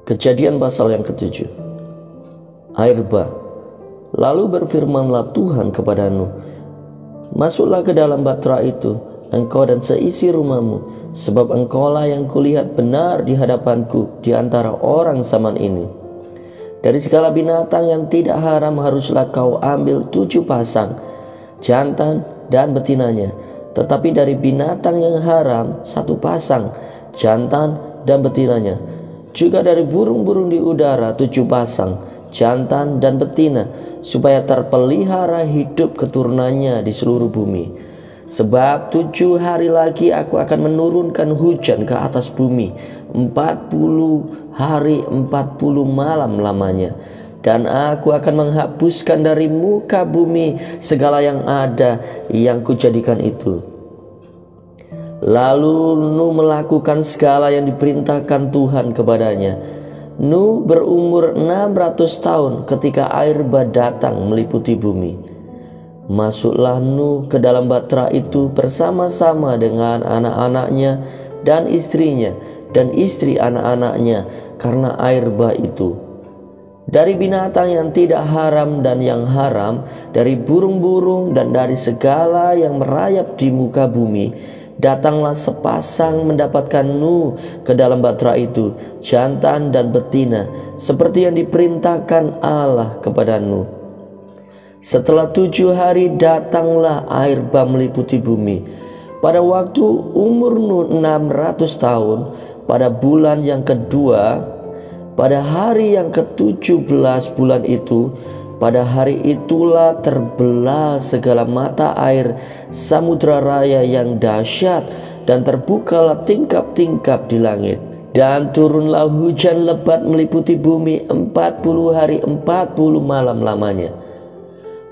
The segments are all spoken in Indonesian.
Kejadian pasal yang ke-7. Air bah. Lalu berfirmanlah Tuhan kepada Nuh, masuklah ke dalam bahtera itu, engkau dan seisi rumahmu, sebab engkaulah yang kulihat benar di hadapanku di antara orang zaman ini. Dari segala binatang yang tidak haram haruslah kau ambil 7 pasang, jantan dan betinanya. Tetapi dari binatang yang haram 1 pasang, jantan dan betinanya. Juga dari burung-burung di udara 7 pasang, jantan dan betina, supaya terpelihara hidup keturunannya di seluruh bumi. Sebab 7 hari lagi aku akan menurunkan hujan ke atas bumi, 40 hari 40 malam lamanya. Dan aku akan menghapuskan dari muka bumi segala yang ada yang kujadikan itu. Lalu Nuh melakukan segala yang diperintahkan Tuhan kepadanya. Nuh berumur 600 tahun ketika air bah datang meliputi bumi. Masuklah Nuh ke dalam bahtera itu bersama-sama dengan anak-anaknya dan istrinya dan istri anak-anaknya karena air bah itu. Dari binatang yang tidak haram dan yang haram, dari burung-burung dan dari segala yang merayap di muka bumi, datanglah sepasang mendapatkan Nuh ke dalam bahtera itu, jantan dan betina, seperti yang diperintahkan Allah kepada Nuh. Setelah 7 hari datanglah air bah meliputi bumi. Pada waktu umur Nuh 600 tahun, pada bulan yang kedua, pada hari yang ke-17 bulan itu, pada hari itulah terbelah segala mata air samudra raya yang dahsyat, dan terbukalah tingkap-tingkap di langit. Dan turunlah hujan lebat meliputi bumi 40 hari 40 malam lamanya.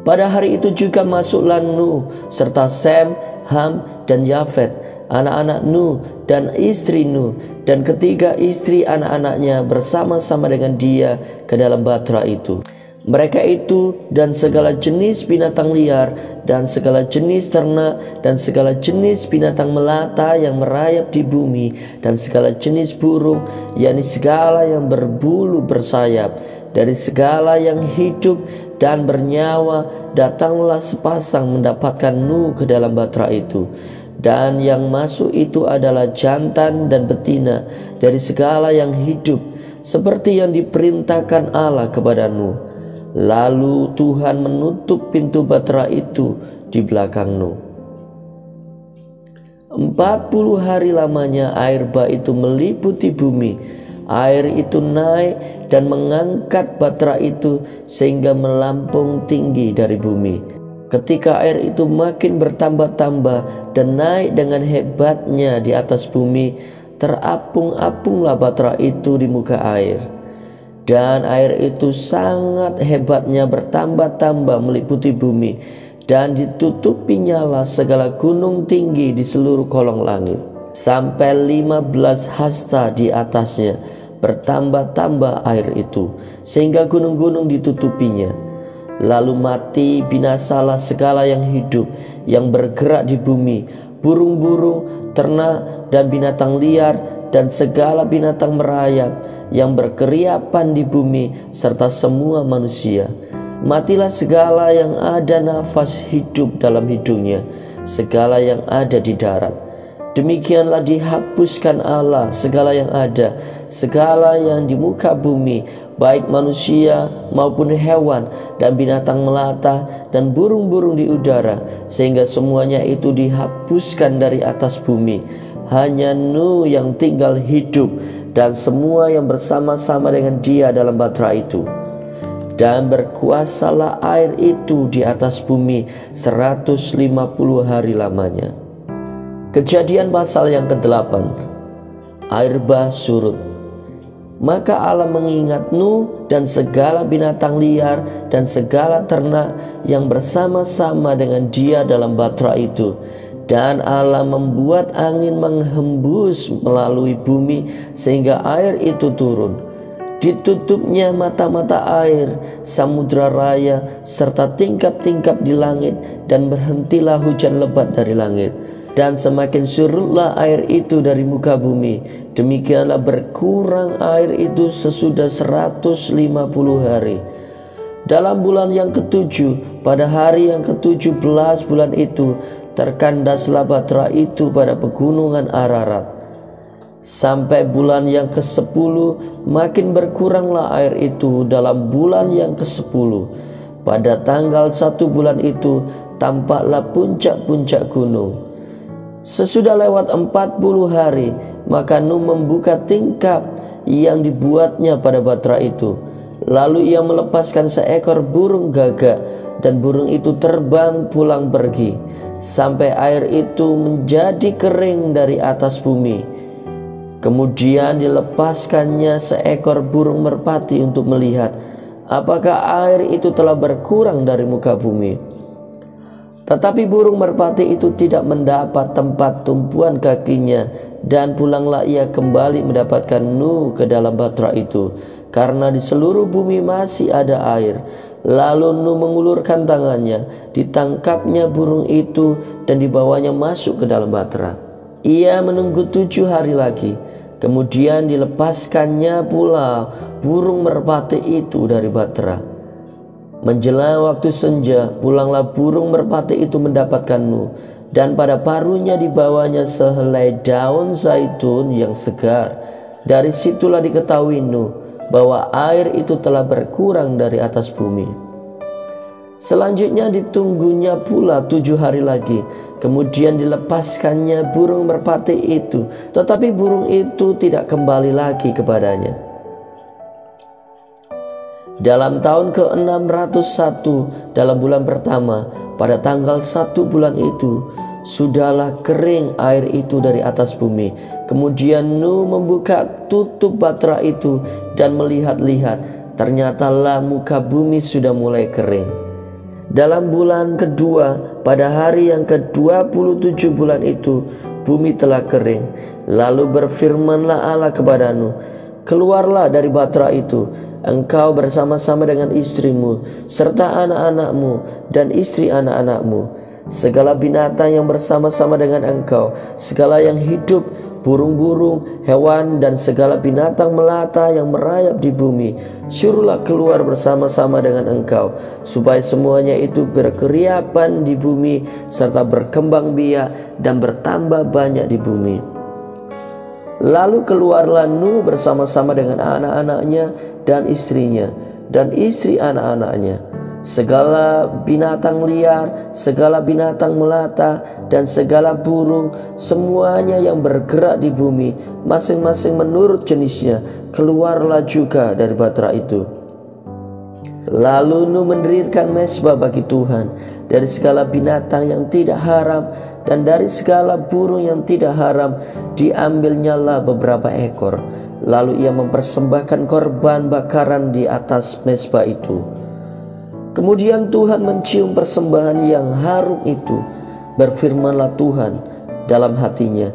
Pada hari itu juga masuklah Nuh serta Sem, Ham, dan Yafet, anak-anak Nuh dan istri Nuh, dan ketiga istri anak-anaknya bersama-sama dengan dia ke dalam bahtera itu. Mereka itu dan segala jenis binatang liar dan segala jenis ternak dan segala jenis binatang melata yang merayap di bumi dan segala jenis burung, yakni segala yang berbulu bersayap, dari segala yang hidup dan bernyawa, datanglah sepasang mendapatkan Nuh ke dalam bahtera itu. Dan yang masuk itu adalah jantan dan betina dari segala yang hidup, seperti yang diperintahkan Allah kepada Nuh. Lalu Tuhan menutup pintu bahtera itu di belakang Nuh. 40 hari lamanya air bah itu meliputi bumi. Air itu naik dan mengangkat bahtera itu sehingga melampung tinggi dari bumi. Ketika air itu makin bertambah-tambah dan naik dengan hebatnya di atas bumi, terapung-apunglah bahtera itu di muka air. Dan air itu sangat hebatnya bertambah-tambah meliputi bumi, dan ditutupinyalah segala gunung tinggi di seluruh kolong langit, sampai 15 hasta di atasnya bertambah-tambah air itu, sehingga gunung-gunung ditutupinya. Lalu mati binasalah segala yang hidup yang bergerak di bumi, burung-burung, ternak, dan binatang liar, dan segala binatang merayap yang berkeriapan di bumi, serta semua manusia. Matilah segala yang ada nafas hidup dalam hidungnya, segala yang ada di darat. Demikianlah dihapuskan Allah segala yang ada, segala yang di muka bumi, baik manusia maupun hewan dan binatang melata dan burung-burung di udara, sehingga semuanya itu dihapuskan dari atas bumi. Hanya Nuh yang tinggal hidup dan semua yang bersama-sama dengan dia dalam bahtera itu. Dan berkuasalah air itu di atas bumi 150 hari lamanya. Kejadian pasal yang ke-8. Air bah surut. Maka Allah mengingat Nuh dan segala binatang liar dan segala ternak yang bersama-sama dengan dia dalam bahtera itu. Dan Allah membuat angin menghembus melalui bumi sehingga air itu turun. Ditutupnya mata-mata air samudra raya serta tingkap-tingkap di langit, dan berhentilah hujan lebat dari langit. dan semakin surutlah air itu dari muka bumi. Demikianlah berkurang air itu sesudah 150 hari. Dalam bulan yang ketujuh, pada hari yang ke-17 bulan itu, terkandaslah batra itu pada pegunungan Ararat. Sampai bulan yang ke-10 makin berkuranglah air itu. Dalam bulan yang ke-10 pada tanggal 1 bulan itu tampaklah puncak-puncak gunung. Sesudah lewat 40 hari maka Nuh membuka tingkap yang dibuatnya pada batra itu. Lalu ia melepaskan seekor burung gagak, dan burung itu terbang pulang pergi sampai air itu menjadi kering dari atas bumi. Kemudian dilepaskannya seekor burung merpati untuk melihat apakah air itu telah berkurang dari muka bumi. Tetapi burung merpati itu tidak mendapat tempat tumpuan kakinya, dan pulanglah ia kembali mendapatkan Nuh ke dalam batra itu, karena di seluruh bumi masih ada air. Lalu Nuh mengulurkan tangannya, ditangkapnya burung itu dan dibawanya masuk ke dalam batra. Ia menunggu 7 hari lagi. Kemudian dilepaskannya pula burung merpati itu dari batra. Menjelang waktu senja, pulanglah burung merpati itu mendapatkan Nuh, dan pada paruhnya dibawanya sehelai daun zaitun yang segar. Dari situlah diketahui Nuh bahwa air itu telah berkurang dari atas bumi. Selanjutnya ditunggunya pula 7 hari lagi. Kemudian dilepaskannya burung merpati itu, tetapi burung itu tidak kembali lagi kepadanya. Dalam tahun ke-601 dalam bulan pertama, pada tanggal 1 bulan itu, sudahlah kering air itu dari atas bumi. Kemudian Nuh membuka tutup batra itu dan melihat-lihat, ternyatalah muka bumi sudah mulai kering. Dalam bulan kedua, pada hari yang ke-27 bulan itu, bumi telah kering. Lalu berfirmanlah Allah kepada Nuh, keluarlah dari batra itu, engkau bersama-sama dengan istrimu, serta anak-anakmu dan istri anak-anakmu, segala binatang yang bersama-sama dengan engkau, segala yang hidup, burung-burung, hewan, dan segala binatang melata yang merayap di bumi, suruhlah keluar bersama-sama dengan engkau, supaya semuanya itu berkeriapan di bumi, serta berkembang biak dan bertambah banyak di bumi. Lalu keluarlah Nuh bersama-sama dengan anak-anaknya dan istrinya, dan istri anak-anaknya, segala binatang liar, segala binatang melata, dan segala burung, semuanya yang bergerak di bumi, masing-masing menurut jenisnya, keluarlah juga dari batra itu. Lalu Nuh mendirikan mezbah bagi Tuhan dari segala binatang yang tidak haram, dan dari segala burung yang tidak haram diambilnyalah beberapa ekor. Lalu ia mempersembahkan korban bakaran di atas mezbah itu. Kemudian Tuhan mencium persembahan yang harum itu. Berfirmanlah Tuhan dalam hatinya,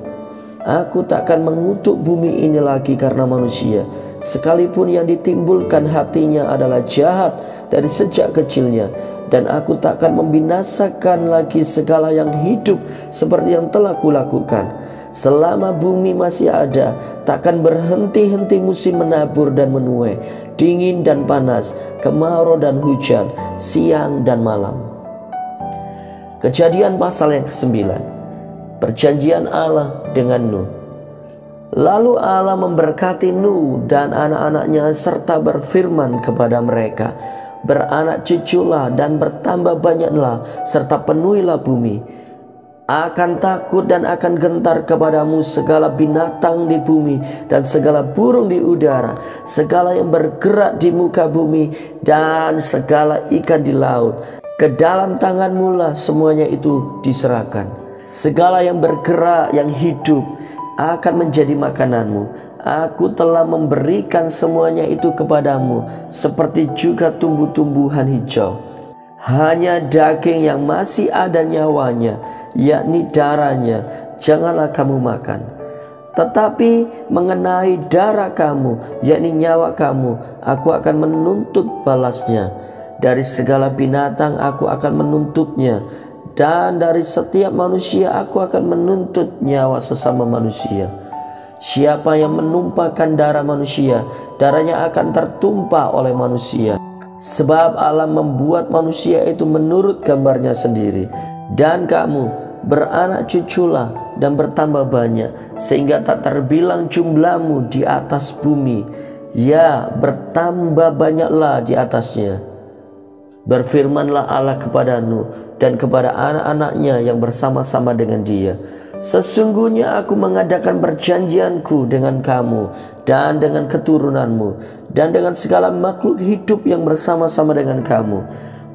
aku takkan mengutuk bumi ini lagi karena manusia, sekalipun yang ditimbulkan hatinya adalah jahat dari sejak kecilnya. Dan aku takkan membinasakan lagi segala yang hidup seperti yang telah kulakukan. Selama bumi masih ada, takkan berhenti-henti musim menabur dan menuai, dingin dan panas, kemarau dan hujan, siang dan malam. Kejadian pasal yang ke-9. Perjanjian Allah dengan Nuh. Lalu Allah memberkati Nuh dan anak-anaknya serta berfirman kepada mereka, beranak cuculah dan bertambah banyaklah serta penuhilah bumi. Akan takut dan akan gentar kepadamu segala binatang di bumi dan segala burung di udara, segala yang bergerak di muka bumi dan segala ikan di laut. Ke dalam tanganmu lah semuanya itu diserahkan. Segala yang bergerak yang hidup akan menjadi makananmu. Aku telah memberikan semuanya itu kepadamu, seperti juga tumbuh-tumbuhan hijau. Hanya daging yang masih ada nyawanya, yakni darahnya, janganlah kamu makan. Tetapi mengenai darah kamu, yakni nyawa kamu, aku akan menuntut balasnya. Dari segala binatang aku akan menuntutnya, dan dari setiap manusia aku akan menuntut nyawa sesama manusia. Siapa yang menumpahkan darah manusia, darahnya akan tertumpah oleh manusia. Sebab Allah membuat manusia itu menurut gambarnya sendiri. Dan kamu beranak cuculah dan bertambah banyak, sehingga tak terbilang jumlahmu di atas bumi. Ya, bertambah banyaklah di atasnya. Berfirmanlah Allah kepada Nuh dan kepada anak-anaknya yang bersama-sama dengan dia. Sesungguhnya aku mengadakan perjanjianku dengan kamu dan dengan keturunanmu dan dengan segala makhluk hidup yang bersama-sama dengan kamu,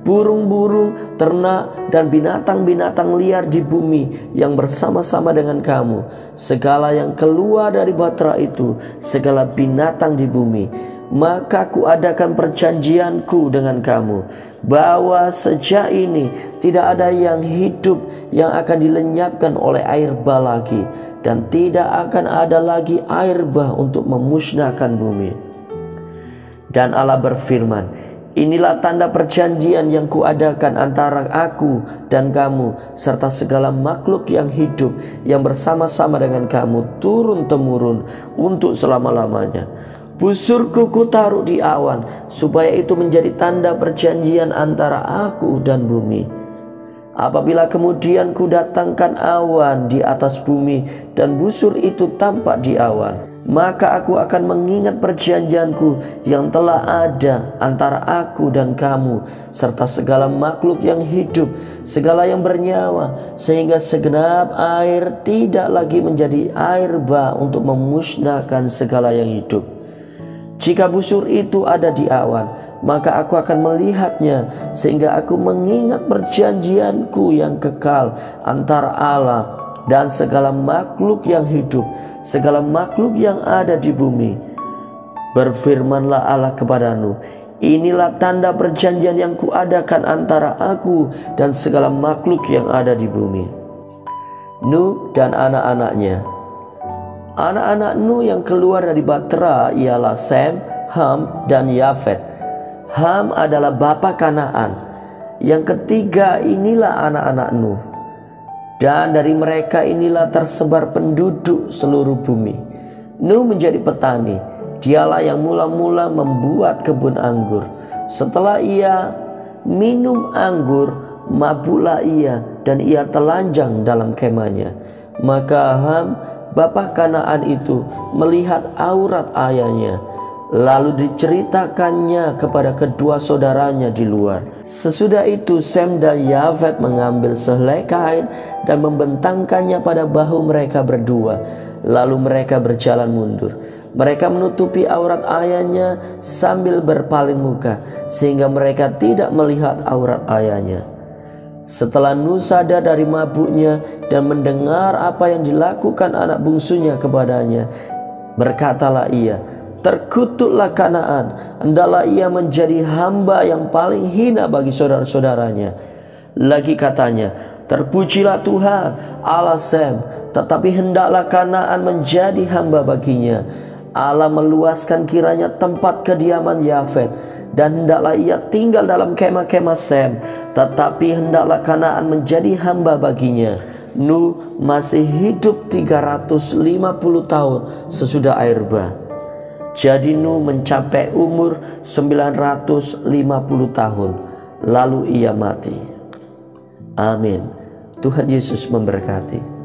burung-burung, ternak, dan binatang-binatang liar di bumi yang bersama-sama dengan kamu, segala yang keluar dari bahtera itu, segala binatang di bumi. Maka kuadakan perjanjianku dengan kamu, bahwa sejak ini tidak ada yang hidup yang akan dilenyapkan oleh air bah lagi, dan tidak akan ada lagi air bah untuk memusnahkan bumi. Dan Allah berfirman, inilah tanda perjanjian yang kuadakan antara aku dan kamu serta segala makhluk yang hidup yang bersama-sama dengan kamu turun-temurun untuk selama-lamanya. Busurku kutaruh di awan, supaya itu menjadi tanda perjanjian antara aku dan bumi. Apabila kemudian kudatangkan awan di atas bumi dan busur itu tampak di awan, maka aku akan mengingat perjanjianku yang telah ada antara aku dan kamu serta segala makhluk yang hidup, segala yang bernyawa, sehingga segenap air tidak lagi menjadi air bah untuk memusnahkan segala yang hidup. Jika busur itu ada di awan, maka aku akan melihatnya, sehingga aku mengingat perjanjianku yang kekal antara Allah dan segala makhluk yang hidup, segala makhluk yang ada di bumi. Berfirmanlah Allah kepada Nuh, inilah tanda perjanjian yang kuadakan antara aku dan segala makhluk yang ada di bumi. Nuh dan anak-anaknya. Anak-anak Nuh yang keluar dari bahtera ialah Sem, Ham, dan Yafet. Ham adalah bapa Kanaan. Yang ketiga inilah anak-anak Nuh. Dan dari mereka inilah tersebar penduduk seluruh bumi. Nuh menjadi petani. Dialah yang mula-mula membuat kebun anggur. Setelah ia minum anggur, mabuklah ia dan ia telanjang dalam kemahnya. Maka Ham, bapa Kanaan itu, melihat aurat ayahnya, lalu diceritakannya kepada kedua saudaranya di luar. Sesudah itu Sem dan Yafet mengambil sehelai kain dan membentangkannya pada bahu mereka berdua. Lalu mereka berjalan mundur. Mereka menutupi aurat ayahnya sambil berpaling muka, sehingga mereka tidak melihat aurat ayahnya. Setelah Nuh sadar dari mabuknya dan mendengar apa yang dilakukan anak bungsunya kepadanya, berkatalah ia, terkutuklah Kanaan, hendaklah ia menjadi hamba yang paling hina bagi saudara-saudaranya. Lagi katanya, terpujilah Tuhan Allah Sem, tetapi hendaklah Kanaan menjadi hamba baginya. Allah meluaskan kiranya tempat kediaman Yafet, dan hendaklah ia tinggal dalam kemah-kemah Sem, tetapi hendaklah Kanaan menjadi hamba baginya. Nuh masih hidup 350 tahun sesudah air bah. Jadi Nuh mencapai umur 950 tahun, lalu ia mati. Amin. Tuhan Yesus memberkati.